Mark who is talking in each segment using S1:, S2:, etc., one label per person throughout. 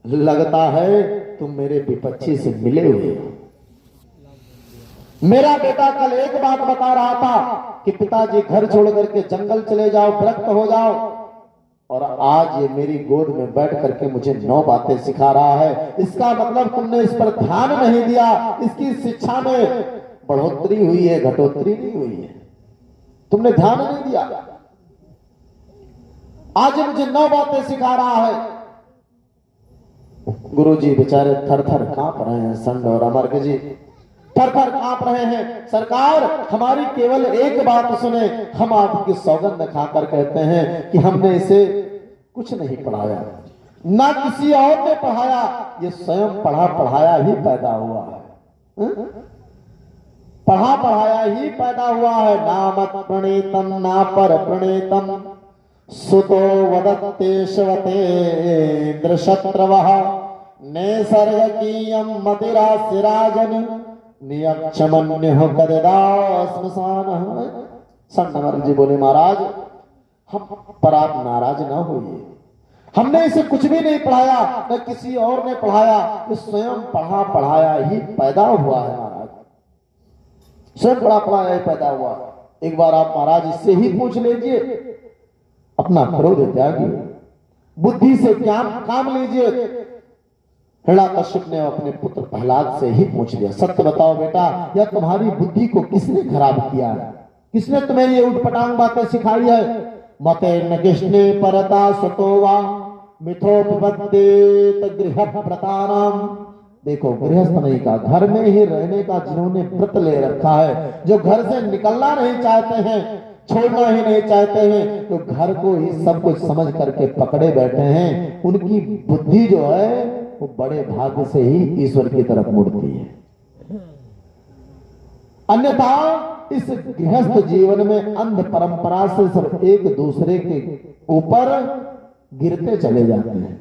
S1: लगता है तुम मेरे विपक्षी से मिले हुए हो। मेरा बेटा कल एक बात बता रहा था कि पिताजी घर छोड़ करके जंगल चले जाओ, विरक्त हो जाओ, और आज ये मेरी गोद में बैठ करके मुझे 9 बातें सिखा रहा है। इसका मतलब तुमने इस पर ध्यान नहीं दिया, इसकी शिक्षा में बढ़ोतरी हुई है, घटोतरी नहीं हुई है, तुमने ध्यान नहीं दिया। आज मुझे 9 बातें सिखा रहा है। गुरुजी बेचारे थर थर कांप रहे हैं, संड और अमर्क जी थर थर कांप रहे हैं। सरकार हमारी केवल एक बात सुने, हम आपकी सौगंध खाकर कहते हैं कि हमने इसे कुछ नहीं पढ़ाया, ना किसी और ने पढ़ाया, ये स्वयं पढ़ा पढ़ाया ही पैदा हुआ है, पढ़ा पढ़ाया ही पैदा हुआ है। नामत प्रणीतम ना पर प्रणीतम सुतो वदत्तेशवते शत्रवः नैसर्गकीयं मतिरा सिराजन नियक्षमन्युः कददा श्मशानः। संगमर जी बोले महाराज हम पर आप नाराज ना होइए, हमने इसे कुछ भी नहीं पढ़ाया, न किसी और ने पढ़ाया, ये स्वयं पढ़ा पढ़ाया ही पैदा हुआ है महाराज, स्वयं पढ़ा पढ़ाया ही पैदा हुआ। एक बार आप महाराज इससे ही पूछ लीजिए, अपना क्रोध त्यागिए, बुद्धि से ज्ञान काम लीजिए। हिरण्याकश्यप ने अपने पुत्र प्रहलाद से ही पूछ लिया, सत्य बताओ बेटा, या तुम्हारी बुद्धि को किसने खराब किया है, किसने तुम्हें ये उठपटांग बातें सिखाई है। मते न कृष्णे परता सतोवा मिथोपदेत गृह प्रतानाम। देखो गृहस्थ नहीं का, घर में ही रहने का जिन्होंने व्रत ले रखा है, जो घर से निकलना नहीं चाहते हैं, छोड़ना ही नहीं चाहते हैं, तो घर को ही सब कुछ समझ करके पकड़े बैठे हैं, उनकी बुद्धि जो है वो बड़े भाग्य से ही ईश्वर की तरफ मुड़ती है। अन्यथा इस गृहस्थ जीवन में अंध परंपरा से सब एक दूसरे के ऊपर गिरते चले जाते हैं।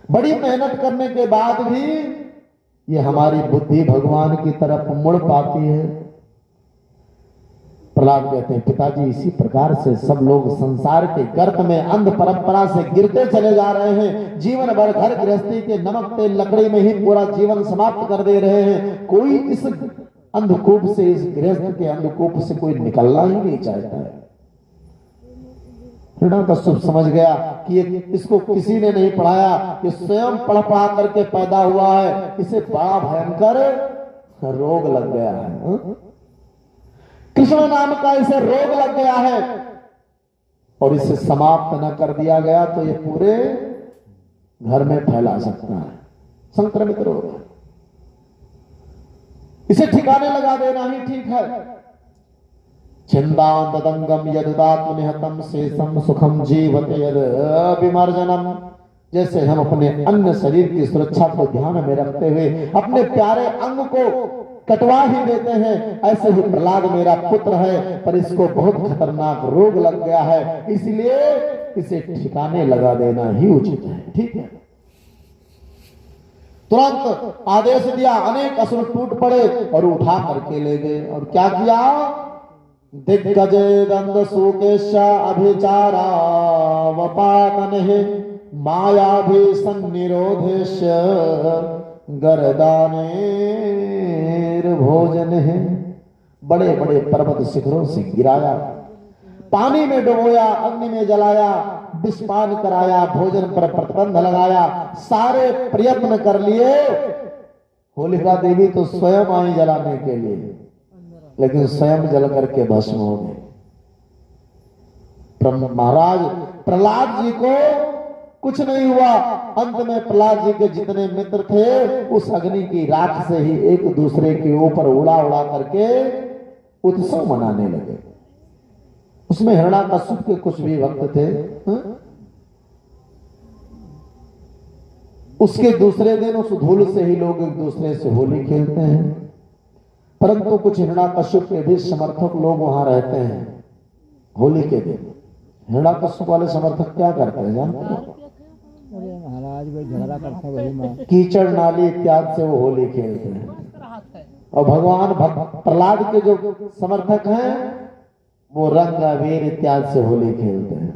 S1: बड़ी मेहनत करने के बाद भी ये हमारी बुद्धि भगवान की तरफ मुड़ पाती है। प्रहलाद कहते हैं पिताजी इसी प्रकार से सब लोग संसार के गर्त में अंध परंपरा से गिरते चले जा रहे हैं, जीवन भर घर गृहस्थी के नमक तेल लकड़ी में ही पूरा जीवन समाप्त कर दे रहे हैं। कोई इस अंधकूप से, इस गृहस्थ के अंधकूप से कोई निकलना ही नहीं चाहता है। हिरण्याकश्यप समझ गया कि इसको किसी ने नहीं पढ़ाया, ये स्वयं पढ़ पढ़ा करके पैदा हुआ है, इसे बड़ा भयंकर रोग लग गया है, कृष्ण नाम का इसे रोग लग गया है, और इसे समाप्त न कर दिया गया तो ये पूरे घर में फैला सकता है, संक्रमित रोग है। इसे ठिकाने लगा देना ही ठीक है। छिंदांतंगम यदात्म निहतम शेषम सुखम जीवते यद विमर्जनम। जैसे हम अपने अन्य शरीर की सुरक्षा को ध्यान में रखते हुए अपने प्यारे अंग को कटवा ही देते हैं, ऐसे ही प्रहलाद मेरा पुत्र है, पर इसको बहुत खतरनाक रोग लग गया है, इसलिए इसे ठिकाने लगा देना ही उचित है। ठीक है, तुरंत आदेश दिया, अनेक असुर टूट पड़े और उठा करके ले गए। और क्या किया, दिग्गजे दंद सुकेश अभिचारा वपातन है माया भी सन्निरोधेश गरदाने भोजन है। बड़े बड़े पर्वत शिखरों से गिराया, पानी में डुबोया, अग्नि में जलाया, विषपान कराया, भोजन पर प्रतिबंध लगाया, सारे प्रयत्न कर लिए। होलिका देवी तो स्वयं आई जलाने के लिए, लेकिन स्वयं जल करके भस्म हो गए। महाराज प्रहलाद जी को कुछ नहीं हुआ। अंत में प्रहलाद जी के जितने मित्र थे उस अग्नि की राख से ही एक दूसरे के ऊपर उड़ा उड़ा करके उत्सव मनाने लगे। उसमें हिरण्याकश्यप के कुछ भी भक्त थे। उसके दूसरे दिन उस धूल से ही लोग एक दूसरे से होली खेलते हैं, परंतु कुछ हिरण्याकश्यप के भी समर्थक लोग वहां रहते हैं। होली के दिन हिरण्याकश्यप वाले समर्थक क्या करते हैं जानते हो? कीचड़ नाली इत्यादि से वो होली खेलते हैं। और भगवान प्रहलाद के जो समर्थक हैं वो रंग अबीर इत्यादि से होली खेलते हैं।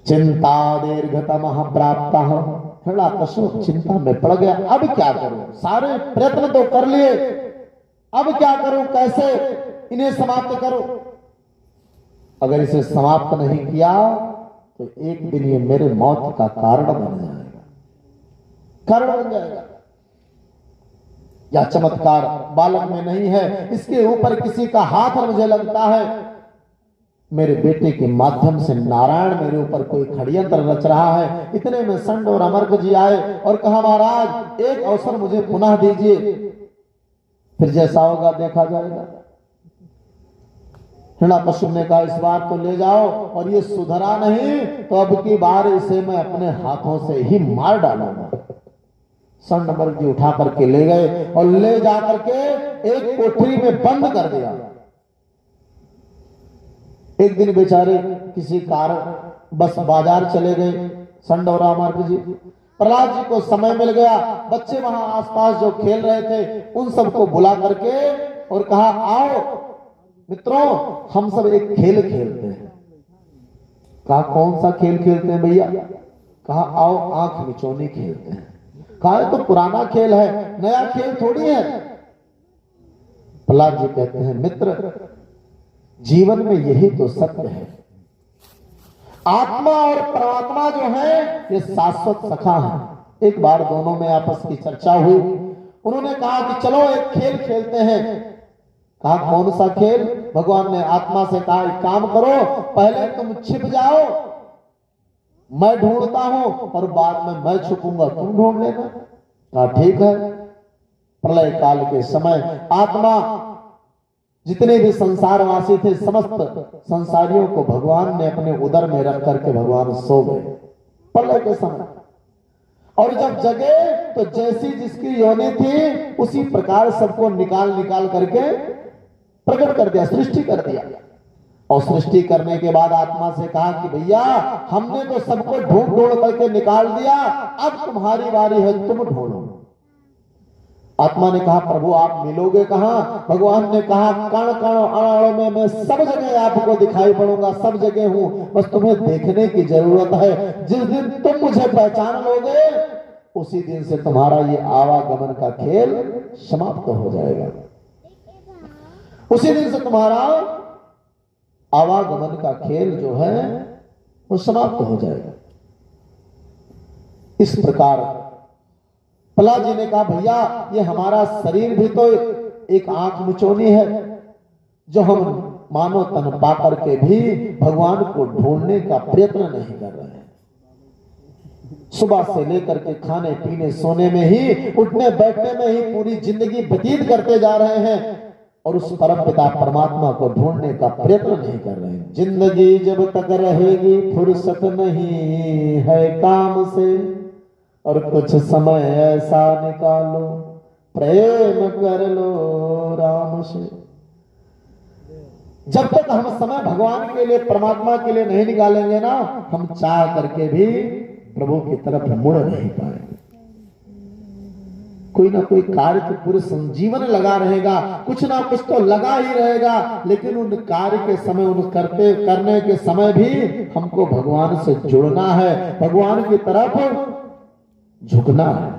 S1: चिंता दीर्घतमः प्राप्तः। हिरण्याकश्यप चिंता में पड़ गया, अब क्या करूं, सारे प्रयत्न तो कर लिए, अब क्या करूं, कैसे इन्हें समाप्त करूं। अगर इसे समाप्त नहीं किया तो एक दिन ये मेरे मौत का कारण बन जाएगा, कारण बन जाएगा। यह चमत्कार बालक में नहीं है, इसके ऊपर किसी का हाथ मुझे लगता है। मेरे बेटे के माध्यम से नारायण मेरे ऊपर कोई षड्यंत्र रच रहा है। इतने में संड और अमर्क जी आए और कहा, महाराज एक अवसर मुझे पुनः दीजिए, फिर जैसा होगा देखा जाएगा। हिरण्याकश्यप ने कहा, इस बार तो ले जाओ, और ये सुधरा नहीं तो अब की बार इसे मैं अपने हाथों से ही मार डालूंगा। संड अमर्क जी उठा करके ले गए और ले जाकर के एक कोठरी में बंद कर दिया। एक दिन बेचारे किसी कारण बस बाजार चले गए संड और अमर्क जी। प्रहलाद जी को समय मिल गया, बच्चे वहां आसपास जो खेल रहे थे उन सबको बुला करके और कहा, आओ मित्रों हम सब एक खेल खेलते हैं। कहा, कौन सा खेल खेलते हैं भैया? कहा, आओ आंख मिचौनी खेलते हैं। कहा, तो पुराना खेल है, नया खेल थोड़ी है। प्रहलाद जी कहते हैं, मित्र जीवन में यही तो सत्य है, आत्मा और परमात्मा जो है ये शाश्वत सखा है। एक बार दोनों में आपस की चर्चा हुई, उन्होंने कहा कि चलो एक खेल खेलते हैं। कहा, कौन सा खेल? भगवान ने आत्मा से कहा, एक काम करो, पहले तुम छिप जाओ, मैं ढूंढता हूं, और बाद में मैं छुपूंगा, तुम ढूंढ लेना। कहा, ठीक है। प्रलय काल के समय आत्मा जितने भी संसारवासी थे समस्त संसारियों को भगवान ने अपने उदर में रख करके भगवान सो गए प्रलय के समय। और जब जगे तो जैसी जिसकी योनि थी उसी प्रकार सबको निकाल निकाल करके प्रकट कर दिया, सृष्टि कर दिया। और सृष्टि करने के बाद आत्मा से कहा कि भैया हमने तो सबको ढूंढ ढूंढ करके निकाल दिया, अब तुम्हारी बारी है, तुम ढूंढो। आत्मा ने कहा, प्रभु आप मिलोगे कहां? भगवान ने कहा, कण कण अण में मैं सब जगह आपको दिखाई पड़ूंगा, सब जगह हूं, बस तुम्हें देखने की जरूरत है। जिस दिन तुम मुझे पहचान लोगे उसी दिन से तुम्हारा ये आवागमन का खेल समाप्त हो जाएगा, उसी दिन से तुम्हारा आवागमन का खेल जो है वो समाप्त हो जाएगा। इस प्रकार प्रहलाद जी ने कहा, भैया ये हमारा शरीर भी तो एक आंख मिचौनी है, जो हम मानो तन पा करके भी भगवान को ढूंढने का प्रयत्न नहीं कर रहे हैं। सुबह से लेकर के खाने पीने सोने में ही, उठने बैठने में ही पूरी जिंदगी व्यतीत करते जा रहे हैं और उस परम पिता परमात्मा को ढूंढने का प्रयत्न नहीं कर रहे हैं। जिंदगी जब तक रहेगी फुर्सत नहीं है काम से, और कुछ समय ऐसा निकालो प्रेम कर लो राम से। जब तक हम समय भगवान के लिए परमात्मा के लिए नहीं निकालेंगे ना, हम चाह करके भी प्रभु की तरफ मुड़ नहीं पाएंगे। कोई ना कोई कार्य तो पूरे संजीवन लगा रहेगा, कुछ ना कुछ तो लगा ही रहेगा, लेकिन उन कार्य के समय, उन करने के समय भी हमको भगवान से जुड़ना है, भगवान की तरफ झुकना है।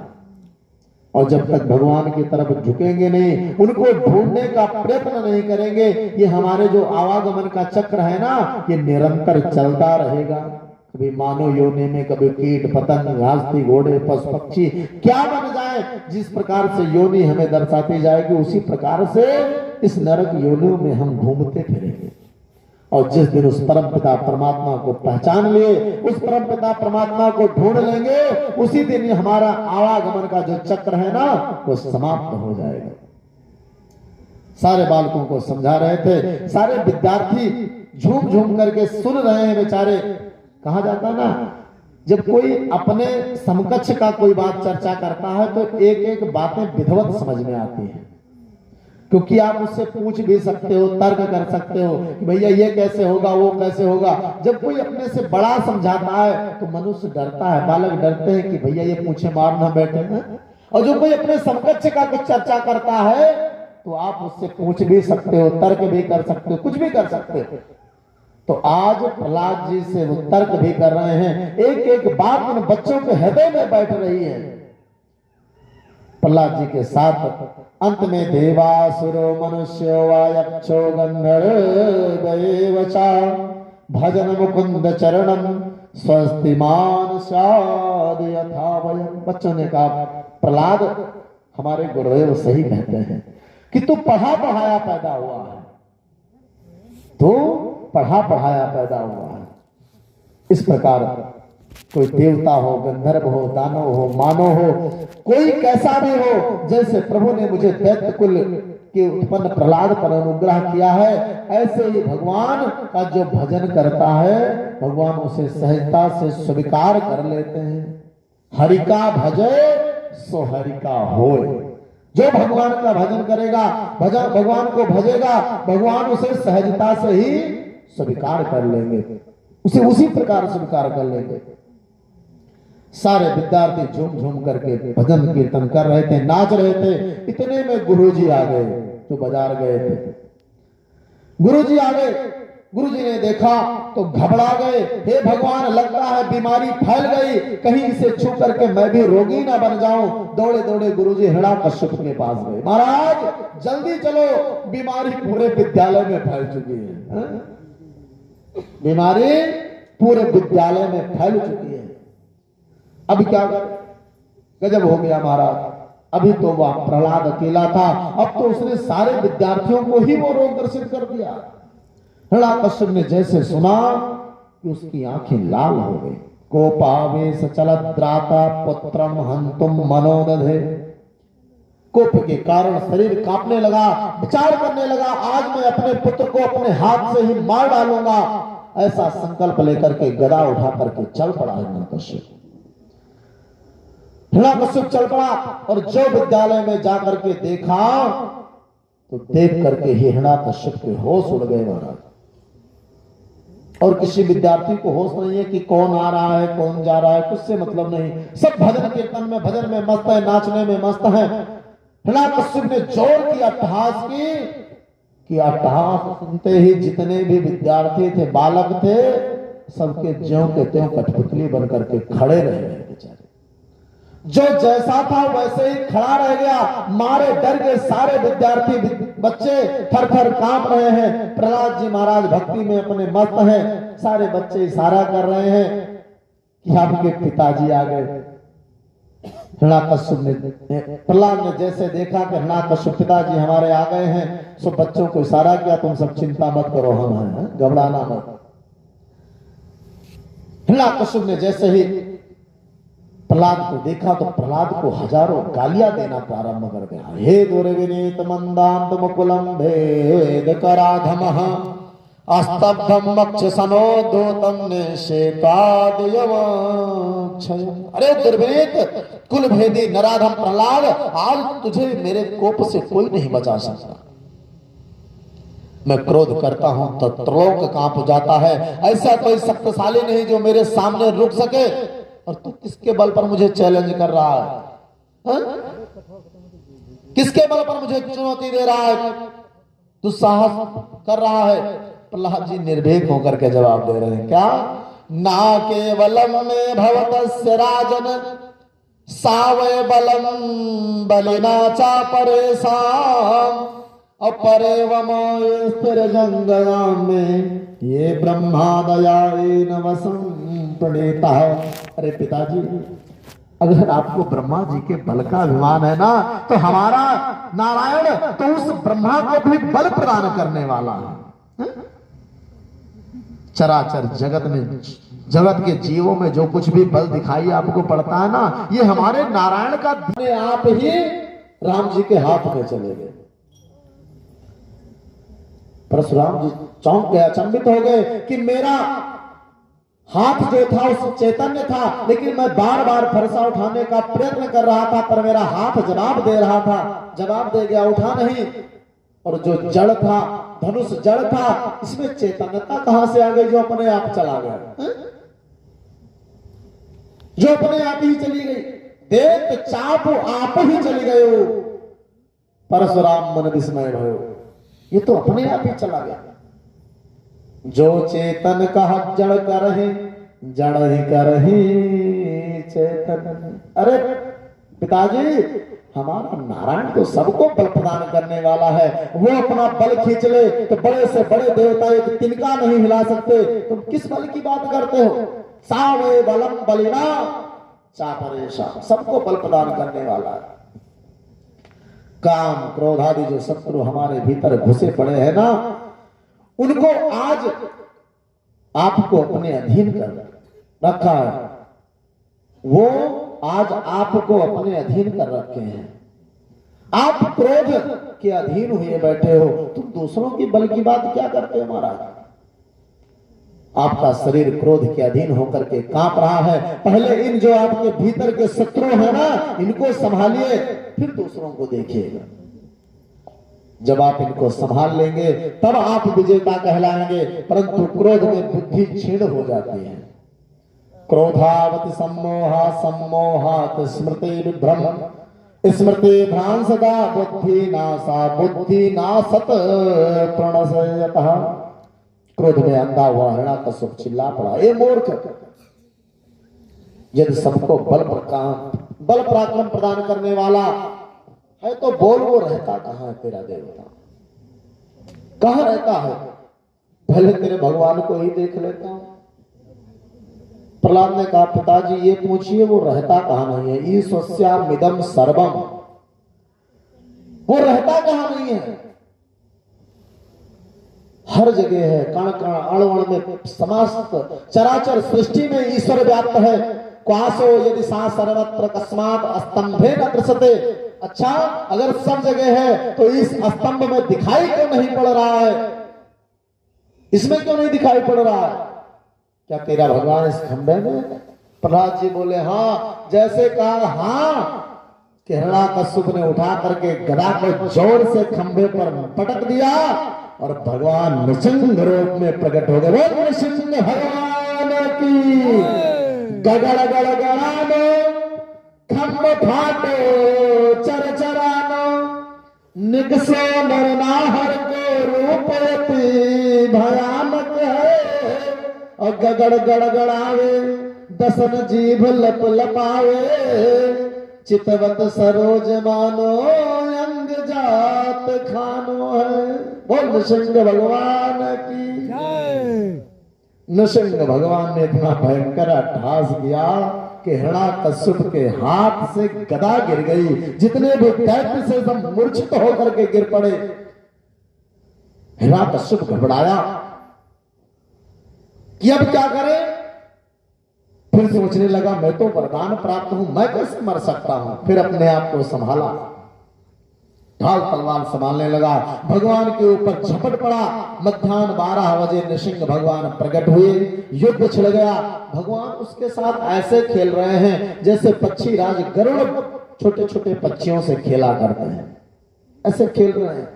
S1: और जब तक भगवान की तरफ झुकेंगे नहीं, उनको ढूंढने का प्रयत्न नहीं करेंगे, ये हमारे जो आवागमन का चक्र है ना, ये निरंतर चलता रहेगा। कभी मानव योनि में, कभी कीट पतंग, हाथी घोड़े पशु पक्षी क्या बन जाए, जिस प्रकार से योनि हमें दर्शाती जाएगी उसी प्रकार से इस नरक योनियों में हम घूमते फिरेंगे। और जिस दिन उस परम पिता परमात्मा को पहचान लिए, उस परम पिता परमात्मा को ढूंढ लेंगे, उसी दिन हमारा आवागमन का जो चक्र है ना वो समाप्त हो जाएगा। सारे बालकों को समझा रहे थे, सारे विद्यार्थी झूम झूम करके सुन रहे हैं बेचारे। कहा जाता ना, जब कोई अपने समकक्ष का कोई बात चर्चा करता है तो एक एक बातें विधिवत समझ में आती हैं, क्योंकि आप उससे पूछ भी सकते हो, तर्क कर सकते हो कि भैया ये कैसे होगा, वो कैसे होगा। जब कोई अपने से बड़ा समझाता है तो मनुष्य डरता है, बालक डरते हैं कि भैया ये पूछे मार ना बैठे हैं। और जो कोई अपने समकक्ष का कुछ चर्चा करता है तो आप उससे पूछ भी सकते हो, तर्क भी कर सकते हो, कुछ भी कर सकते हो। तो आज प्रहलाद जी से वो तर्क भी कर रहे हैं, एक एक बात उन बच्चों के हृदय में बैठ रही है। प्रहलाद जी के साथ अंत में देवासुरो मनुष्यो वा यक्षो गंधर्व चा भजन मुकुंद चरणम स्वस्तिमान स्याद यथा वयम। बच्चों ने कहा प्रहलाद हमारे गुरुदेव सही कहते हैं कि तू पढ़ा पढ़ाया पैदा हुआ है, तो पढ़ा पढ़ाया पैदा हुआ है। इस प्रकार कोई देवता हो, गंधर्व हो, दानव हो, मानव हो, कोई कैसा भी हो, जैसे प्रभु ने मुझे दैत्य कुल के उत्पन्न प्रहलाद पर अनुग्रह किया है, ऐसे ही भगवान का जो भजन करता है भगवान उसे सहजता से स्वीकार कर लेते हैं। हरि का भजे सो हरि का होए। जो भगवान का भजन करेगा, भगवान को भजेगा, भगवान उसे सहजता से ही स्वीकार कर लेंगे, उसे उसी प्रकार स्वीकार कर लेंगे। सारे विद्यार्थी झूम झूम करके भजन कीर्तन कर रहे थे, नाच रहे थे। इतने में गुरुजी आ गए जो बाजार गए थे। गुरुजी आ गए, गुरुजी ने देखा तो घबरा गए, हे भगवान लगता है बीमारी फैल गई, कहीं इसे छू करके मैं भी रोगी ना बन जाऊं। दौड़े दौड़े गुरुजी हिरण्याकश्यप के पास गए, महाराज जल्दी चलो, बीमारी पूरे विद्यालय में फैल चुकी है। बीमारी पूरे विद्यालय में फैल चुकी है, अभी क्या करें? गजब हो गया महाराज। अभी तो वह प्रहलाद अकेला था, अब तो उसने सारे विद्यार्थियों को ही वो रोग ग्रसित कर दिया। हिरण्याकश्यप ने जैसे सुना कि उसकी आंखें लाल हो गई। कोपावेश चलद्राता पुत्रम हंतुम मनोदधे। कोप के कारण शरीर कांपने लगा, विचार करने लगा, आज मैं अपने पुत्र को अपने हाथ से ही मार डालूंगा। ऐसा संकल्प लेकर के गदा उठा करके चल पड़ा हिरण्याकश्यप। हिरण्याकश्यप चल पड़ा और जो विद्यालय में जाकर के देखा तो देख करके ही हिरण्याकश्यप के होश उड़ गए महाराज। और किसी विद्यार्थी को होश नहीं है कि कौन आ रहा है, कौन जा रहा है, कुछ से मतलब नहीं। सब भजन कीर्तन में, भजन में मस्त है, नाचने में मस्त है। हिरण्याकश्यप ने जोर की अट्टहास की कि अट्टहास सुनते ही जितने भी विद्यार्थी थे, बालक थे, सबके ज्यों के त्यों कठपुतली बनकर के खड़े रह गए बेचारे। जो जैसा था वैसे ही खड़ा रह गया। मारे डर के सारे विद्यार्थी बच्चे थर थर कांप रहे हैं। प्रहलाद जी महाराज भक्ति में अपने मस्त हैं। सारे बच्चे इशारा कर रहे हैं कि आपके पिताजी आ गए। हिरण्याकश्यप ने, प्रहलाद ने जैसे देखा कि हिरण्याकश्यप पिताजी हमारे आ गए हैं, सो बच्चों को इशारा किया, तुम सब चिंता मत करो, हम हैं, घबराना मत। हिरण्याकश्यप ने जैसे ही प्रहलाद को देखा तो प्रहलाद को हजारों गालियां देना प्रारंभ कर दिया। हे दुर्विनीत मंदांत मुकुलम भेद कराधमः अस्तब्धम वक्ष सनोद्धूतम निषेकादयम। अरे दुर्विनीत कुल भेदी नराधम प्रहलाद, आज तुझे मेरे कोप से कोई नहीं बचा सकता। मैं क्रोध करता हूं तो त्रिलोक कांप जाता है, ऐसा कोई शक्तिशाली नहीं जो मेरे सामने रुक सके। और तू किसके बल पर मुझे चैलेंज कर रहा है? हा? किसके बल पर मुझे चुनौती दे रहा है? तू साहस कर रहा है? प्रहलाद जी निर्भीक होकर के जवाब दे रहे हैं, क्या? ना केवलम में भवतस्य राजन सावय बलम बलिना चा परेशान अपरेवम स्थिर जंगला में ये ब्रह्मा दयान वसं प्रणीता। अरे पिताजी, अगर आपको ब्रह्मा जी के बल का अभिमान है ना, तो हमारा नारायण तो उस ब्रह्मा को भी बल प्रदान करने वाला है। चराचर जगत में, जगत के जीवों में जो कुछ भी बल दिखाई आपको पड़ता है ना, ये हमारे नारायण का अपने आप ही राम जी के हाथ में चले गए। परशुराम जी चौंक गए, अचंभित हो गए कि मेरा हाथ जो था उस चैतन्य था, लेकिन मैं बार बार फरसा उठाने का प्रयत्न कर रहा था, पर मेरा हाथ जवाब दे रहा था, जवाब दे गया, उठा नहीं। और जो जड़ था, धनुष जड़ था, इसमें चैतन्यता कहां से आ गई जो अपने आप चला गया, जो अपने आप ही चली गई। देख चाप आप ही चली गए हो। परशुराम मन विस्मय भयो, ये तो अपने आप ही चला गया। जो चेतन कहा जड़ करहि, जड़ ही करहि चेतन। अरे पिताजी, हमारा नारायण तो सबको बल प्रदान करने वाला है, वो अपना बल खींच ले तो बड़े से बड़े देवता एक तिनका नहीं हिला सकते। तुम किस बल की बात करते हो? सावे बलम बलिना चापरेशा, सबको बल प्रदान करने वाला है। काम क्रोध आदि जो शत्रु हमारे भीतर घुसे पड़े हैं ना, उनको आज आपको अपने अधीन कर रखा है। वो आज आपको अपने अधीन कर रखे हैं। आप क्रोध के अधीन हुए बैठे हो, तुम दूसरों की बल की बात क्या करते हो महाराज? आपका शरीर क्रोध के अधीन होकर के कांप रहा है। पहले इन जो आपके भीतर के शत्रु है ना, इनको संभालिए, फिर दूसरों को देखिएगा। जब आप इनको संभाल लेंगे तब आप विजेता कहलाएंगे। परंतु क्रोध में बुद्धि क्षीण हो जाती है। क्रोधावति सम्मोहा, सम्मोहात् स्मृति विभ्रम, स्मृति भ्रांसदा बुद्धि नासा, बुद्धि नासत प्रणशयतः। क्रोध में अंधा हुआ हिरण्याकश्यप चिल्ला पड़ा, ए मूर्ख, यदि सबको बल पराक्रम प्रदान करने वाला है तो बोल, वो रहता कहां है तेरा देवता? कहां रहता है? पहले तेरे भगवान को ही देख लेता हूं। प्रहलाद ने कहा, पिताजी ये पूछिए वो रहता कहां नहीं है? ईश्वस्यामिदं सर्वम, वो रहता कहां नहीं है? हर जगह है, कण कण अणु में, समस्त चराचर सृष्टि में ईश्वर व्याप्त है। क्वासो यदि सा सर्वत्र कस्मात् स्तंभे न दृश्यते। अच्छा, अगर सब जगह है तो इस स्तंभ में दिखाई क्यों नहीं पड़ रहा है? इसमें क्यों नहीं दिखाई पड़ रहा है? क्या तेरा भगवान इस खंभे में? प्रहलाद जी बोले हाँ। जैसे कहा हाँ कि हिरण्याकश्यप ने उठा करके गदा को जोर से खंभे पर पटक दिया और भगवान नृसिंह रूप में प्रकट हो गए। वो नृसिंह भगवान की गगड़ गड़गड़ानो, खम्भ फाटो चर चरानो, निगसो नरनाहर को रूपयति भयानक है। और गगड़ गड़गड़ावे, दसन जीभ लप लपावे, चितवत सरोज मानो, अंग जात खानो है। बोल नृसिंह भगवान की। नृसिंह भगवान ने इतना भयंकर अट्टहास किया कि हिरण्याकश्यप के हाथ से गदा गिर गई। जितने भी दैत्य से सब मूर्छित होकर के गिर पड़े। हिरण्याकश्यप घबराया कि अब क्या करे। फिर सोचने लगा, मैं तो वरदान प्राप्त हूं, मैं कैसे मर सकता हूं। फिर अपने आप को संभाला, ढाल तलवार संभालने लगा, भगवान के ऊपर झपट पड़ा। मध्याह्न 12 बजे नृसिंह भगवान प्रकट हुए, युद्ध छिड़ गया। भगवान उसके साथ ऐसे खेल रहे हैं जैसे पक्षी राज गरुड़ छोटे छोटे पक्षियों से खेला करते हैं, ऐसे खेल रहे हैं।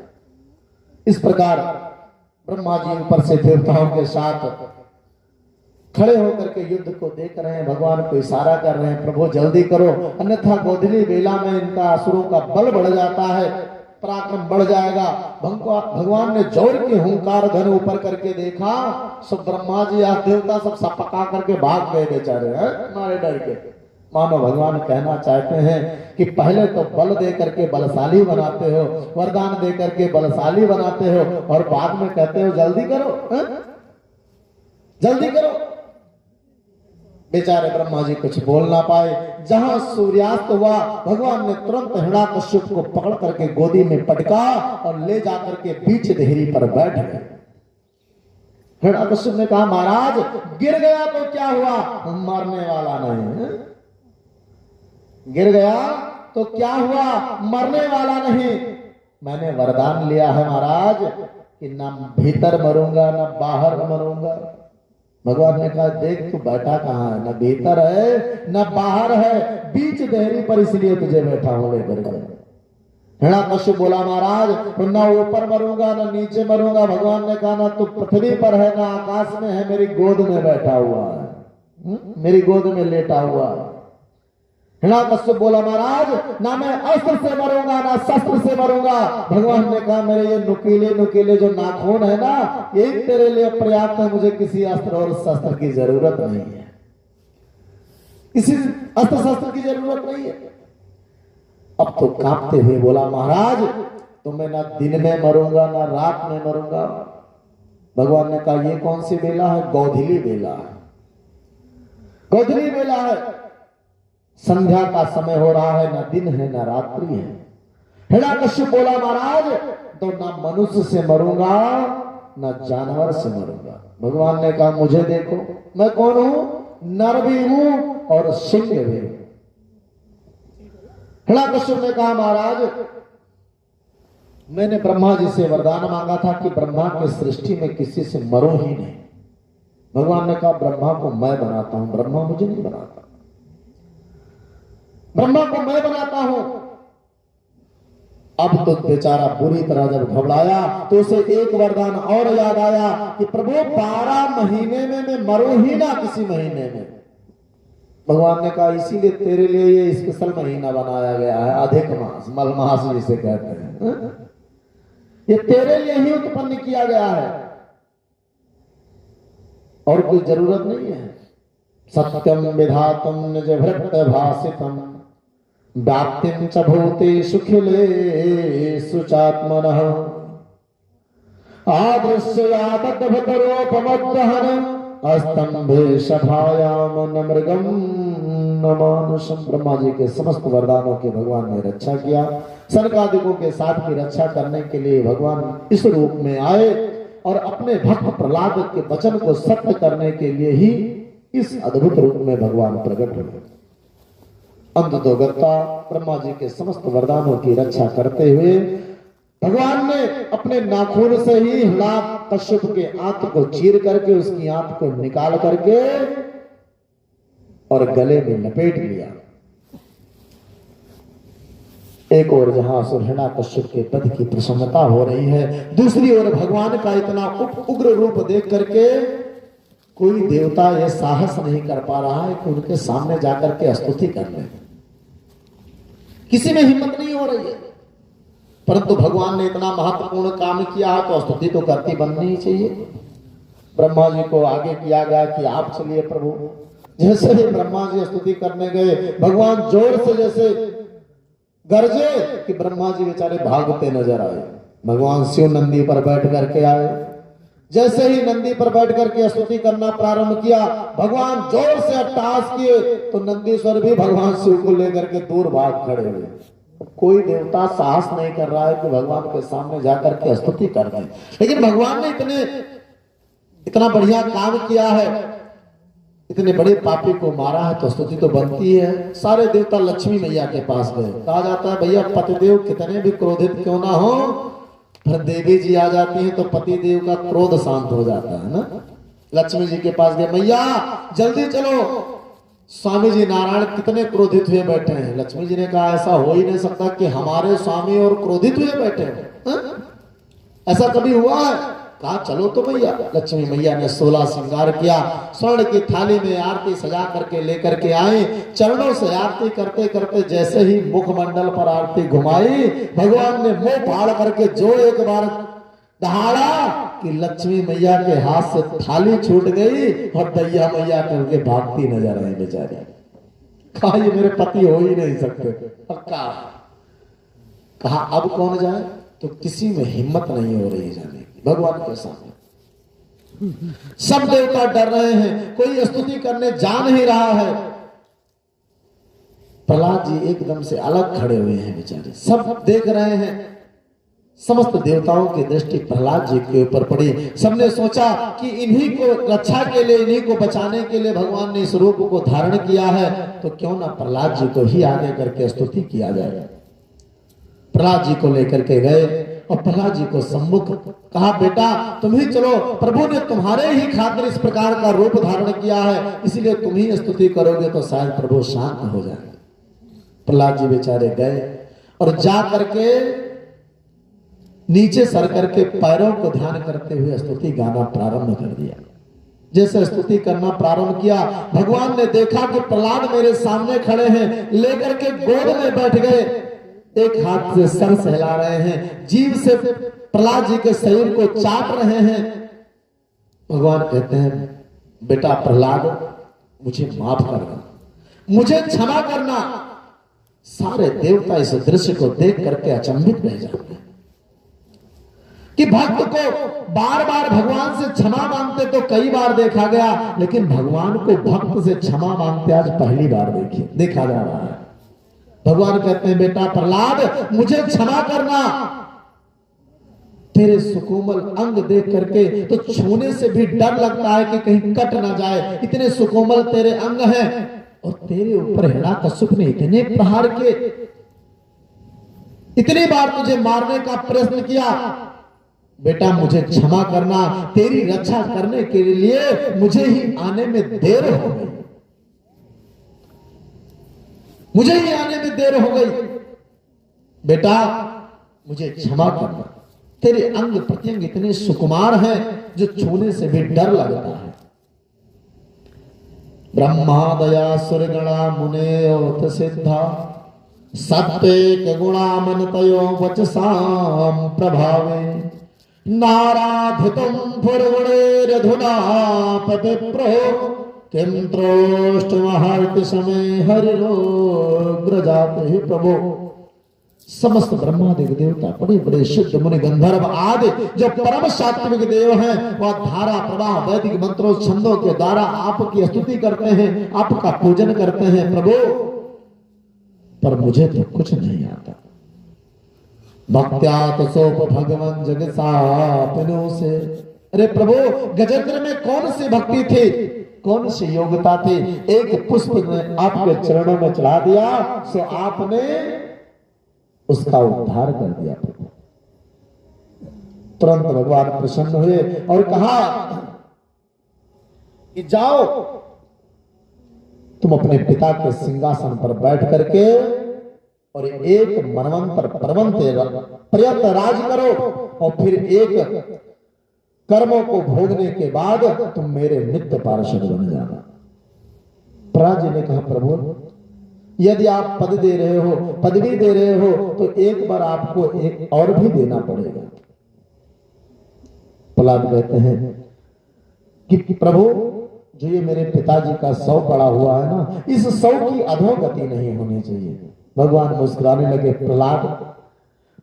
S1: इस प्रकार ब्रह्मा जी ऊपर से देवताओं के साथ खड़े होकर के युद्ध को देख रहे हैं। भगवान को इशारा कर रहे हैं, प्रभु जल्दी करो, अन्यथा गोधनी बेला में इनका असुरों का बल बढ़ जाता है, पराक्रम बढ़ जाएगा। भगवान ने जोर के हुंकार धन ऊपर करके देखा, सब ब्रह्मा जी या देवता सब सपका करके भाग गए बेचारे, मारे डर के। मानो भगवान कहना चाहते हैं कि पहले तो बल दे करके बलशाली बनाते हो, वरदान दे करके बलशाली बनाते हो, और बाद में कहते हो जल्दी करो, जल्दी करो। बेचारे ब्रह्मा जी कुछ बोल ना पाए। जहां सूर्यास्त हुआ, भगवान ने तुरंत हिरण्याकश्यप को पकड़ करके गोदी में पटका और ले जाकर के बीच देहरी पर बैठ गए। हिरण्याकश्यप ने कहा, महाराज गिर गया तो क्या हुआ, मरने वाला नहीं। गिर गया तो क्या हुआ, मरने वाला नहीं। मैंने वरदान लिया है महाराज कि ना भीतर मरूंगा ना बाहर मरूंगा। भगवान ने कहा, देख तू बैठा कहाँ है, न भीतर है न बाहर है, बीच देहरी पर, इसलिए तुझे बैठा हो लेकर के। हिरण्याकश्यप बोला, महाराज न ऊपर मरूंगा न नीचे मरूंगा। भगवान ने कहा, ना तू पृथ्वी पर है ना आकाश में है, मेरी गोद में बैठा हुआ है, मेरी गोद में लेटा हुआ है। हिरण्याकश्यप बोला महाराज ना मैं अस्त्र से मरूंगा ना शस्त्र से मरूंगा। भगवान ने कहा मेरे ये नुकीले नुकीले जो नाखून है ना यही तेरे लिए पर्याप्त है, मुझे किसी अस्त्र और शस्त्र की जरूरत नहीं है, किसी अस्त्र शस्त्र की जरूरत नहीं है। अब तो कांपते हुए बोला महाराज तो मैं ना दिन में मरूंगा ना रात में मरूंगा। भगवान ने कहा ये कौन सी बेला है? गोधूली बेला है, गोधूली बेला है, संध्या का समय हो रहा है, ना दिन है ना रात्रि है। हिरण्याकश्यप बोला महाराज तो ना मनुष्य से मरूंगा ना जानवर से मरूंगा। भगवान ने कहा मुझे देखो मैं कौन हूं? नर भी हूं और सिंह भी हूं। हिरण्याकश्यप ने कहा महाराज मैंने ब्रह्मा जी से वरदान मांगा था कि ब्रह्मा की सृष्टि में किसी से मरो ही नहीं। भगवान ने कहा ब्रह्मा को मैं बनाता हूं, ब्रह्मा मुझे नहीं बनाता, ब्रह्मा को मैं बनाता हूं। अब तो बेचारा बुरी तरह जब घबराया तो उसे एक वरदान और याद आया कि प्रभु 12 महीने में मैं मरूं ही ना किसी महीने में। भगवान ने कहा इसीलिए तेरे लिए ये स्पेशल महीना बनाया गया है, अधिक मास, मलमास जिसे कहते हैं, ये तेरे लिए ही उत्पन्न किया गया है और कोई जरूरत नहीं है। सत्यम विधातम निज भृत भासितम व्याप्तिम च भूतेषु खिलेषु चात्मनः आदृश्यादद्भुतरूपमद्दहन अस्तंभे सभायाम न मृगम न मानुषम। ब्रह्मा जी के समस्त वरदानों के भगवान ने रक्षा किया। सनकादिकों के साथ की रक्षा करने के लिए भगवान इस रूप में आए और अपने भक्त प्रहलाद के वचन को सत्य करने के लिए ही इस अद्भुत रूप में भगवान प्रकट हुए। अंततोगत्ता ब्रह्मा जी के समस्त वरदानों की रक्षा करते हुए भगवान ने अपने नाखून से ही हिरण्याकश्यप के आंत को चीर करके उसकी आंत को निकाल करके और गले में लपेट लिया। एक ओर जहां हिरण्याकश्यप के पद की प्रसन्नता हो रही है, दूसरी ओर भगवान का इतना उग्र रूप देख करके कोई देवता यह साहस नहीं कर पा रहा है कि उनके सामने जाकर के स्तुति कर ले। किसी में हिम्मत नहीं हो रही है, परंतु भगवान ने इतना महत्वपूर्ण काम किया है तो स्तुति तो करती बननी ही चाहिए। ब्रह्मा जी को आगे किया गया कि आप चलिए प्रभु। जैसे ही ब्रह्मा जी स्तुति करने गए भगवान जोर से जैसे गरजे कि ब्रह्मा जी बेचारे भागते नजर आए। भगवान शिव नंदी पर बैठ करके आए। जैसे ही नंदी पर बैठ करके स्तुति करना प्रारंभ किया भगवान जोर से अट्टहास किए तो नंदीश्वर भी भगवान शिव को लेकर के दूर भाग खड़े हुए। कोई देवता साहस नहीं कर रहा है कि भगवान के सामने जाकर के स्तुति कर रहे हैं, लेकिन भगवान ने इतना बढ़िया काम किया है, इतने बड़े पापी को मारा है तो स्तुति तो बनती है। सारे देवता लक्ष्मी मैया के पास गए। कहा जाता है भैया पतिदेव कितने भी क्रोधित क्यों ना हो, फिर देवी जी आ जाती है तो पति देव का क्रोध शांत हो जाता है ना। लक्ष्मी जी के पास गए, मैया जल्दी चलो, स्वामी जी नारायण कितने क्रोधित हुए बैठे हैं। लक्ष्मी जी ने कहा ऐसा हो ही नहीं सकता कि हमारे स्वामी और क्रोधित हुए बैठे हैं, ऐसा कभी हुआ है? कहा चलो तो भैया। लक्ष्मी मैया ने 16 श्रृंगार किया, स्वर्ण की थाली में आरती सजा करके लेकर के आए। चरणों से आरती करते करते जैसे ही मुखमंडल पर आरती घुमाई भगवान ने मुंह फाड़ करके जो एक बार दहाड़ा कि लक्ष्मी मैया के हाथ से थाली छूट गई और दैया मैया करके भागती नजर आई बेचारी। कहा ये मेरे पति हो ही नहीं सकते। पक्का कहा अब कौन जाए, तो किसी में हिम्मत नहीं हो रही जाने की भगवान के सामने। सब देवता डर रहे हैं, कोई स्तुति करने जा नहीं रहा है। प्रहलाद जी एकदम से अलग खड़े हुए हैं बेचारे, सब देख रहे हैं। समस्त देवताओं की दृष्टि प्रहलाद जी के ऊपर पड़ी। सबने सोचा कि इन्हीं को रक्षा के लिए, इन्हीं को बचाने के लिए भगवान ने इस रूप को धारण किया है, तो क्यों ना प्रहलाद जी को ही आगे करके स्तुति किया जाए। प्रहलाद जी को लेकर के गए और प्रहलाद जी को सम्मुख कहा बेटा तुम ही चलो, प्रभु ने तुम्हारे ही खातिर इस प्रकार का रूप धारण किया है, इसलिए तुम ही स्तुति करोगे तो शायद प्रभु शांत हो जाएंगे। प्रहलाद जी बेचारे गए और जा करके नीचे सर करके पैरों को ध्यान करते हुए स्तुति गाना प्रारंभ कर दिया। जैसे स्तुति करना प्रारंभ किया, भगवान ने देखा कि प्रहलाद मेरे सामने खड़े हैं, लेकर के गोद में बैठ गए, एक हाथ से सर सहला रहे हैं, जीभ से प्रहलाद जी के शरीर को चाट रहे हैं। भगवान कहते हैं, बेटा प्रहलाद, मुझे माफ करना, मुझे क्षमा करना। सारे देवता इस दृश्य को देख करके अचंभित रह जाते हैं कि भक्त को बार बार भगवान से क्षमा मांगते तो कई बार देखा गया, लेकिन भगवान को भक्त से क्षमा मांगते आज पहली बार देखा जा रहा है। भगवान कहते हैं, बेटा प्रहलाद, मुझे क्षमा करना। तेरे सुकोमल अंग देख करके तो छूने से भी डर लगता है कि कहीं कट ना जाए, इतने सुकोमल तेरे अंग हैं, और तेरे ऊपर हिरण्याकश्यप ने इतने प्रहार किए, इतनी बार तुझे मारने का प्रयत्न किया। बेटा मुझे क्षमा करना, तेरी रक्षा करने के लिए मुझे ही आने में देर हो गई, मुझे ही आने में देर हो गई। बेटा मुझे क्षमा करना, तेरे अंग प्रत्यंग इतने सुकुमार हैं जो छूने से भी डर लगता है। ब्रह्मादया सुरगणा मुने सिद्धा सत्ते गुणा मनतयो वचसाम प्रभावे नाराधितुम फुर्वणेरधुना पतिप्रो किम त्रोष्टमहर्ति समय हरिरोग्र जाते ही प्रभो। समस्त ब्रह्मादि देवता, बड़े बड़े सिद्ध मुनि गंधर्व आदि जो परम सात्विक देव हैं, वह धारा प्रवाह वैदिक मंत्रों छंदों के द्वारा आपकी स्तुति करते हैं, आपका पूजन करते हैं प्रभु, पर मुझे तो कुछ नहीं आता। भक्त्यात सोप भगवान जगसापनो से। अरे प्रभु, गजेंद्र में कौन सी भक्ति थी, कौन सी योग्यता थी? एक पुष्प ने आपके चरणों में चढ़ा दिया सो आपने उसका उद्धार कर दिया प्रभु। तुरंत भगवान प्रसन्न हुए और कहा कि जाओ तुम अपने पिता के सिंहासन पर बैठ करके और एक मनवंतर पर्यंत राज करो, और फिर एक कर्मों को भोगने के बाद तुम मेरे नित्य पार्षद बन जाना। प्रहलाद जी ने कहा, प्रभु यदि आप पद दे रहे हो, पदवी दे रहे हो, तो एक बार आपको एक और भी देना पड़ेगा। प्रहलाद कहते हैं कि प्रभु, जो ये मेरे पिताजी का शव पड़ा हुआ है ना, इस शव की अधोगति नहीं होनी चाहिए। भगवान मुस्कुराने लगे, प्रहलाद,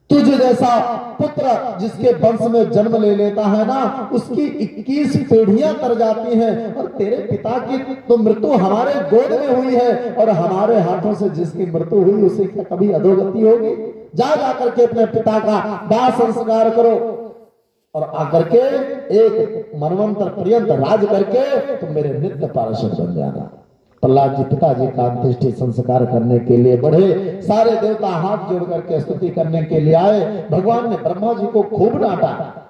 S1: तुझ जैसा पुत्र जिसके वंश में जन्म ले लेता है ना, उसकी 21 पीढ़ियां तर जाती हैं, और तेरे पिता की तो मृत्यु हमारे गोद में हुई है, और हमारे हाथों से जिसकी मृत्यु हुई उसे क्या कभी अधोगति होगी? जा जाकर के अपने पिता का दाह संस्कार करो, और आकर के एक मनवंतर पर्यंत राज करके तुम मेरे नित्य पार्षद बन जाना। प्रहलाद जी पिताजी का अंत्येष्टि संस्कार करने के लिए बढ़े। सारे देवता हाथ जोड़ करके स्तुति करने के लिए आए। भगवान ने ब्रह्मा जी को खूब डांटा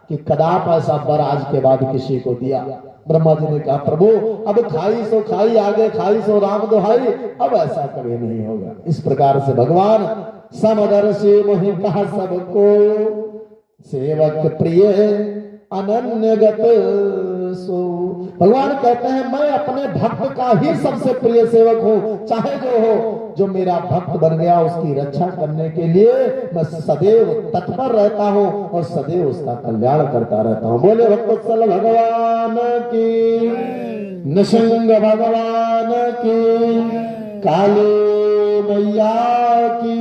S1: कि कदाप ऐसा वर आज के बाद किसी को दिया। ब्रह्मा जी ने कहा, प्रभु अब खाई सो खाई, आगे खाई सो राम दुहाई, अब ऐसा कभी नहीं होगा। इस प्रकार से भगवान समदर्शी मोहि कहा सबको, सेवक प्रिय अनन्यगत सो। भगवान कहते हैं, मैं अपने भक्त का ही सबसे प्रिय सेवक हूँ, चाहे जो हो। जो मेरा भक्त बन गया उसकी रक्षा करने के लिए मैं सदैव तत्पर रहता हूँ और सदैव उसका कल्याण करता रहता हूँ। बोले भक्तवत्सल भगवान की, निसंग भगवान की, काली मैया की।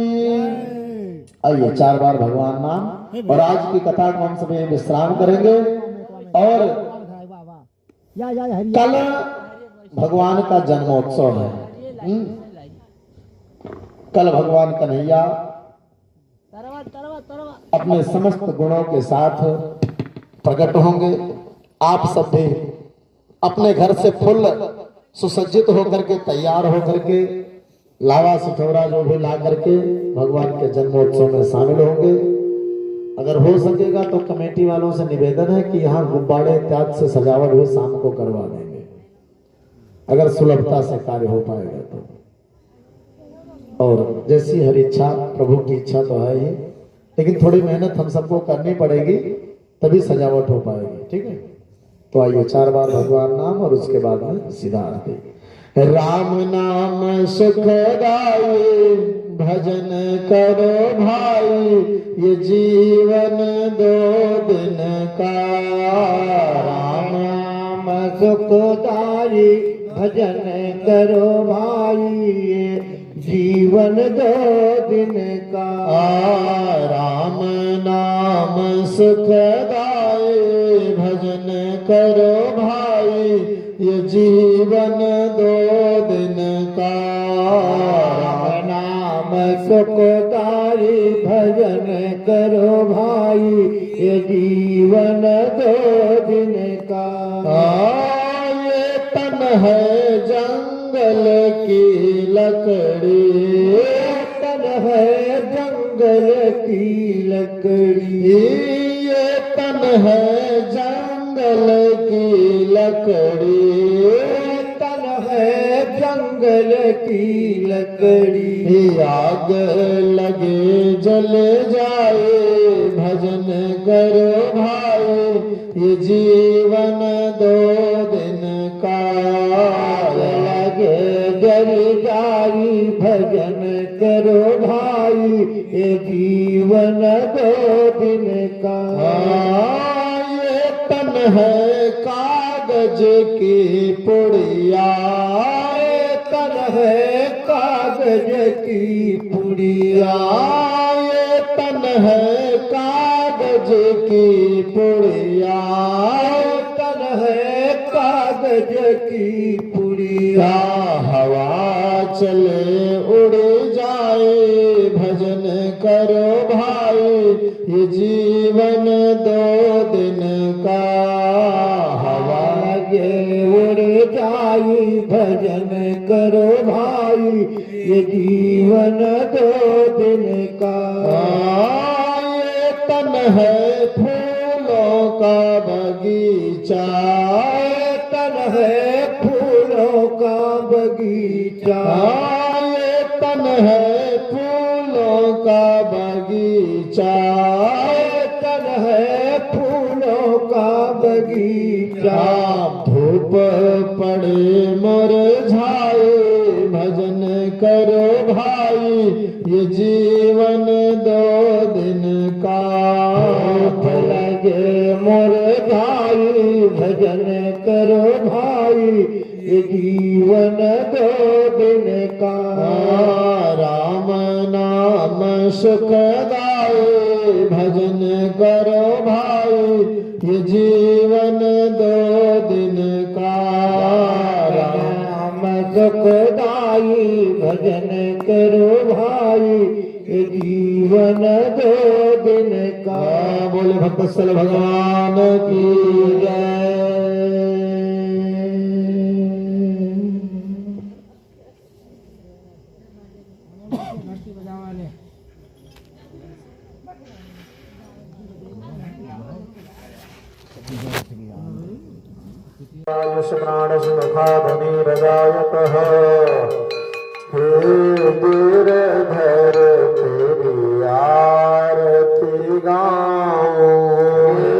S1: आइए 4 बार भगवान नाम। और आज की कथा को हम सभी विश्राम करेंगे, और कल भगवान का जन्मोत्सव है। कल भगवान कन्हैया अपने समस्त गुणों के साथ प्रकट होंगे। आप सब भी अपने घर से फुल सुसज्जित होकर के, तैयार होकर के, लावा सिठौरा जो भी ला करके भगवान के जन्मोत्सव में शामिल होंगे। अगर हो सकेगा तो कमेटी वालों से निवेदन है कि यहाँ गुब्बारे इत्यादि से सजावट भी शाम को करवा देंगे, अगर सुलभता से कार्य हो पाएगा तो। और जैसी हर इच्छा, प्रभु की इच्छा तो है ही, लेकिन थोड़ी मेहनत हम सबको करनी पड़ेगी, तभी सजावट हो पाएगी। ठीक है। तो आइए 4 बार भगवान नाम और उसके बाद में सीधा आरती। राम नाम सुखदाई भजन करो भाई, ये जीवन 2 दिन का। राम नाम सुखदाई भजन करो भाई, ये जीवन 2 दिन का। राम नाम सुखदाई भजन करो भाई, ये जीवन 2 दिन का। राम नाम सुखदाई भजन करो भाई, ये जीवन 2 दिन का। ये तन है जंगल की लकड़ी, तन है जंगल की लकड़ी, ये तन है जंगल की लकड़ी, तन है जंगल की लकड़ी। आग लगे जल जाए भजन करो भाई, ये जीवन 2 दिन का। लगे जल जाई भजन करो भाई, ये जीवन 2 दिन का। ये तन है कागज की पुड़िया, ये तन है कागज की पुड़िया, ये तन है कागज की पुड़िया, तन है कागज की पुड़िया। हवा चले उड़ जाए भजन करो भाई, ये जीवन 2 दिन का। हवा ये उड़ जाए भजन करो भाई, ये जीवन 2 दिन का। ये तन है फूलों का बगीचा, तन है फूलों का बगीचा, ये तन है फूलों का बगीचा, तन है फूलों का बगीचा। धूप पड़े मुरझाए भजन करो भाई, ये जीवन 2 दिन का। लगे मुरझाए भजन करो भाई, ये जीवन 2 दिन का। राम नाम सुखदाई भजन करो भाई, ये जीवन 2 दिन का। राम सुखदाई भजन करो भाई, ये जीवन 2 दिन का। बोले भक्तवत्सल भगवान की जय। आयुष प्राण सुखाधनिरदायकः, हे गिरधर तेरी आरती गाऊं, हे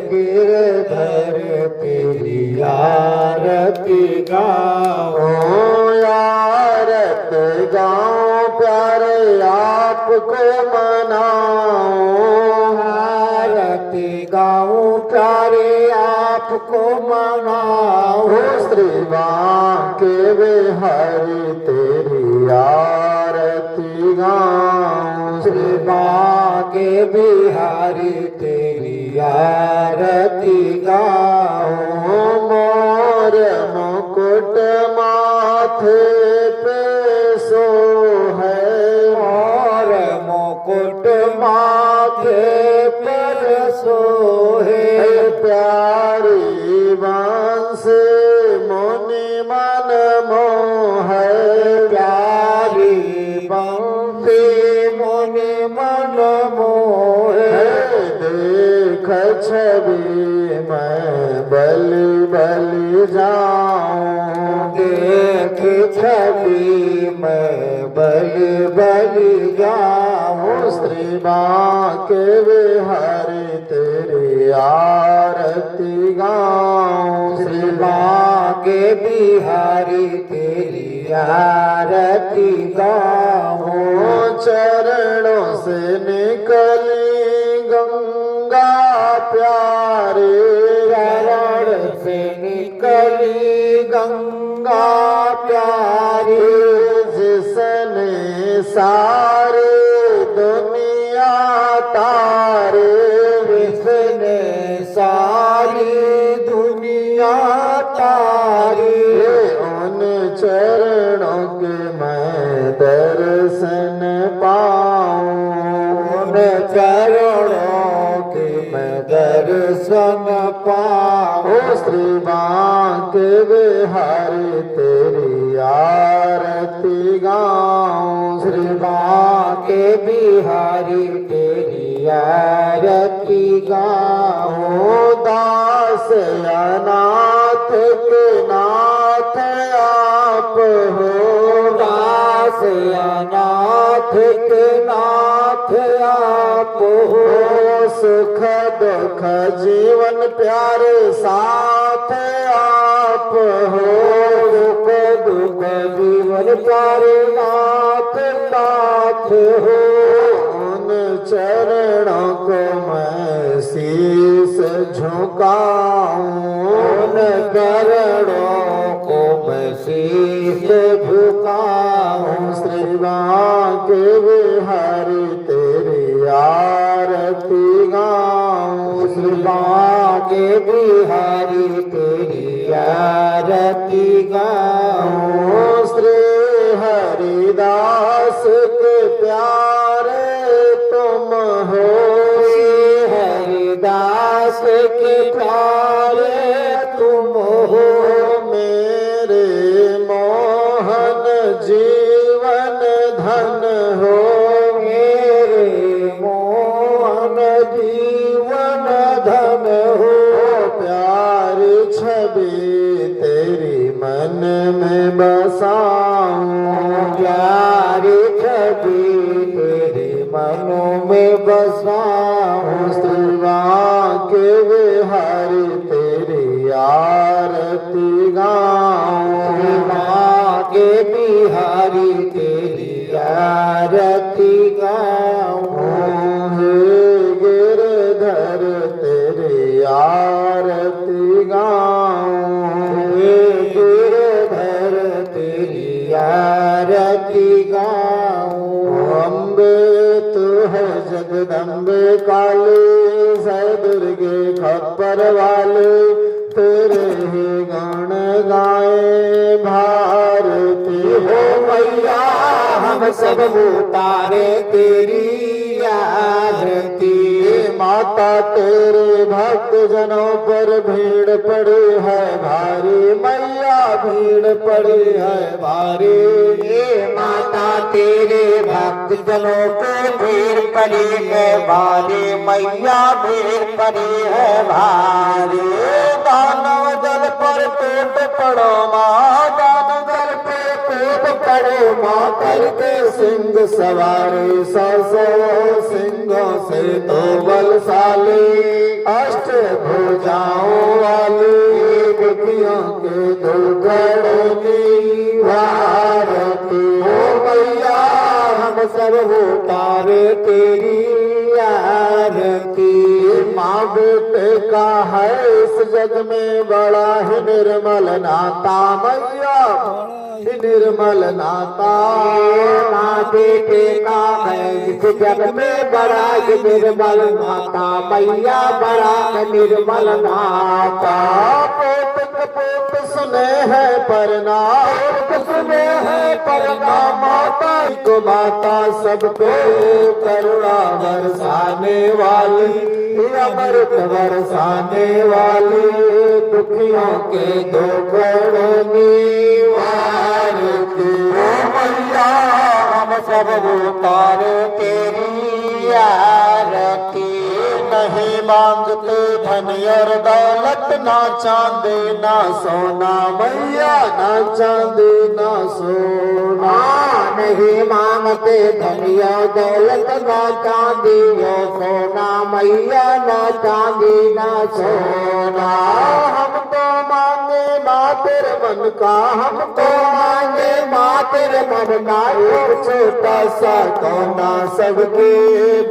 S1: गिरधर तेरी आरती गाऊं। आरती गाऊं प्यारे आपको मनाऊं, आरती गाऊं प्यारे आपको मनाऊं। श्री बांके बिहारी तेरी आरती गाऊं, श्री बांके बिहारी तेरी आरती गाऊं। मोर मुकुट माथे पे सो है, मोर मुकुट माथे पर सो है। प्यारी बांसे मुनि मन मोह, प्यारी बांसे मुनि मन मोह। देख छवि मैं बलि बलि जाऊं, देख छवि मैं बलि बलि जाऊं। श्री बांके बिहारी तेरी आरती गाऊं।
S2: श्री बांके बिहारी तेरी आरती गाऊं।
S1: चरणों से निकली गंगा प्यारे,
S2: चरण से निकली गंगा प्यारी।
S1: जिसने सारी दुनिया तारे,
S2: जिसने सारी दुनिया तारी।
S1: उन चरणों के मैं दर्शन पाऊं।
S2: उन चरणों के मैं दर्शन पाऊं।
S1: श्री बांके बिहारी तेरी आरती गाऊं।
S2: श्री बांके बिहारी तेरी आरती गाऊं।
S1: दास अनाथ के नाथ आप हो,
S2: दास अनाथ के नाथ आप हो।
S1: सुख दुख जीवन प्यारे साथ आप हो।
S2: सुख दुख जीवन प्यारे नाथ नाथ हो।
S1: उन चरणों को मैं शीश झुकाऊं।
S2: उन चरणों को मैं शीश झुकाऊं।
S1: श्री बांके बिहारी तेरी आरती गाऊं।
S2: श्री बांके बिहारी तेरी आरती गाऊं।
S1: श्री हरिदास के प्यारे तुम हो।
S2: श्री हरिदास के प्यारे तुम हो।
S1: मेरे मोहन जीवन धन हो।
S2: मेरे मोहन जीवन धन हो।
S1: प्यारी छवि तेरी मन में बसाऊं।
S2: प्यारी छवि तेरे मनों में बसाऊं।
S1: श्री बांके बिहारी तेरी आरती गाऊं।
S2: श्री बांके बिहारी तेरी आरती गाऊं।
S1: हे गिरधर तेरी आरती गाऊं।
S2: हे गिरधर तेरी आरती गाऊं।
S1: अम्बे तू है जगदम्बे काली, जय दुर्गे खप्पर वाले तेरे ही गान गाए भारती
S2: हो मैया हम सब उतारे तेरी आरती।
S1: माता तेरे भक्त जनों पर भीड़ पड़ी है भारी। मैया भीड़ पड़ी है भारी।
S2: माता तेरे भक्त जनों पे भीड़ पड़ी है भारी। मैया भीड़ पड़ी है भारी।
S1: दानव दल पर टूट पड़ो माँ, दानव दल पे टूट पड़ो माँ। करके सिंह सवारी 100 सिंहों से तो बलशाली। अष्ट भुजाओं वाली दुखियों के दुर्गढ़ की भारती।
S2: ओ मैया हम सब उतारे तेरी आरती।
S1: माँ बेटे का है इस जग में बड़ा ही निर्मल नाता। मैया ही निर्मल नाता।
S2: माँ बेटे का है इस जग में बड़ा ही निर्मल नाता। मैया बड़ा है निर्मल नाता।
S1: पोत कपोत सुने हैं प्रणाम, सुने हैं प्रणाम। माता को माता सबको करुणा बरसाने वाली, अमृत बरसाने वाली। दुखियों के दुखड़ों निवारती।
S2: मैया हम सब उतारे तेरी आरती।
S1: नहीं मांगते धन और दौलत, ना चांदी ना सोना। मैया ना चांदी ना सोना।
S2: नहीं मांगते धनिया दौलत ना चांदियो सोना मैया ना चांदी ना सोना हम तो मांगे माँ तेरे मन का हम तो मांगे माँ तेरे मन का एक छोटा सा कोना सबके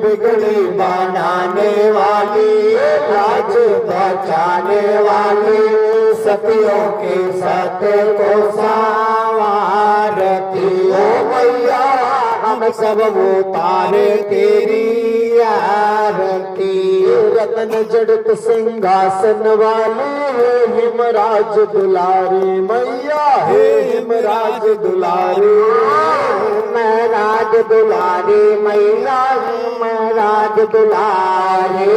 S2: बिगड़ी बनाने वाली राज बचाने वाली सतियों के सत्य को संवारती ओ मैया हम सब उतारे तेरी आरती रतन जड़त सिंहासन वाली हे हिमराज दुलारी मैया हे हिमराज दुलारी मैं राज दुलारी मैया हिमराज दुलारी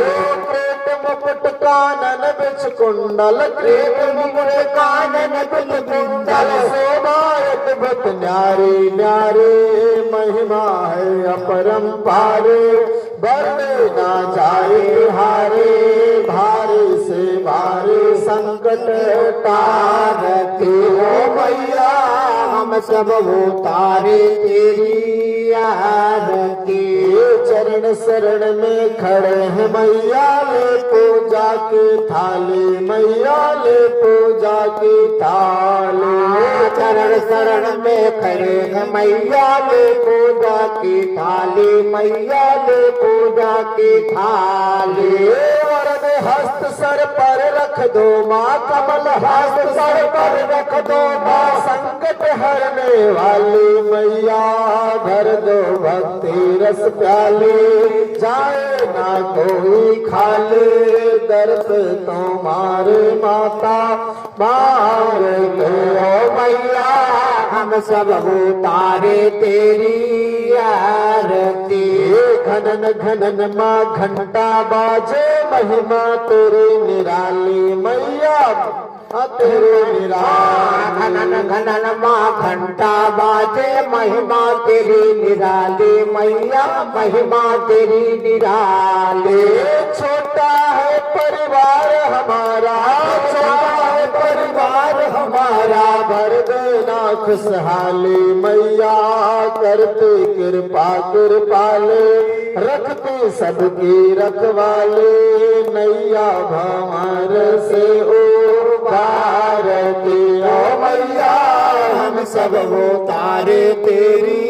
S2: मुकुट कानन बिच कुंडल क्रीट मुकुट कानन बिच कुंडल शोभायत भत न्यारी न्यारे महिमा है अपरंपारे बरने ना जाए हारे भारे से भारे संकट तारती हो मैया हम सब उतारे तेरी आरती चरण शरण में खड़े हैं मैया ले पूजा की थाली मैया ले पूजा की थाली चरण शरण में खड़े हैं मैया ले पूजा की थाली मैया ले पूजा की थाली वरद हस्त सर पर रख दो माँ कमल हस्त सर पर रख दो माँ संकट हरने वाली मैया भर दो भक्ति रस प्याली जाए ना कोई खाली दर पे तुम्हारे माता मार दो मैया हम सब उतारे तेरी आरती घनन घनन माँ घंटा बाजे महिमा तेरी निराली मैया तेरे घनन घनन माँ घंटा बाजे महिमा तेरी निराली मैया महिमा तेरी निराली छोटा है परिवार हमारा छोटा है परिवार हमारा भर देना खुशहाली मैया करते कृपा कृपाले रखते सबकी रखवाले नैया भंवर से भारती ओ मैया हम सब उतारे तेरी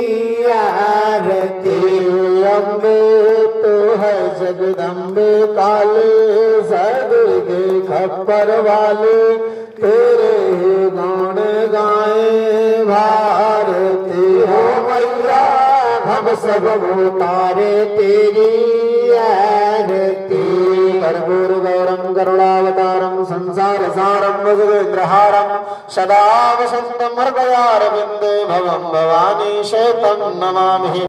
S2: आरती अम्बे तो है जगदम्बे काले सदगे खप्पर वाले तेरे गान गाए भारती हो मैया हम सब उतारे तेरी आरती कर्पूर गौरम करुणावतारम संसार सारम भगवेन्द्रहारम सदा वसंतम हृदयारविंदे भवम भवानी शैतं नमामि।